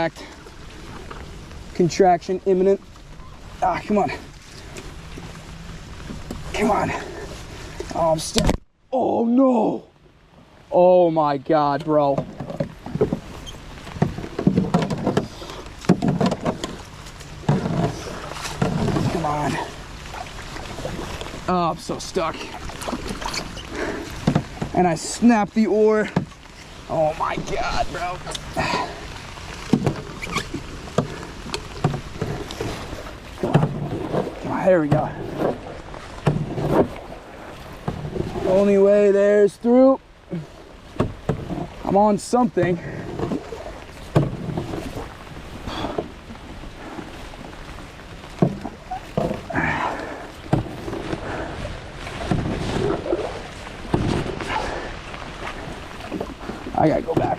contract. Contraction imminent. Ah, come on. Come on. Oh, I'm stuck. Oh no. Oh my God, bro. Come on. Oh, I'm so stuck. And I snapped the oar. Oh my God, bro. Come on. Come on, there we go. The only way there's through. I'm on something. I gotta go back.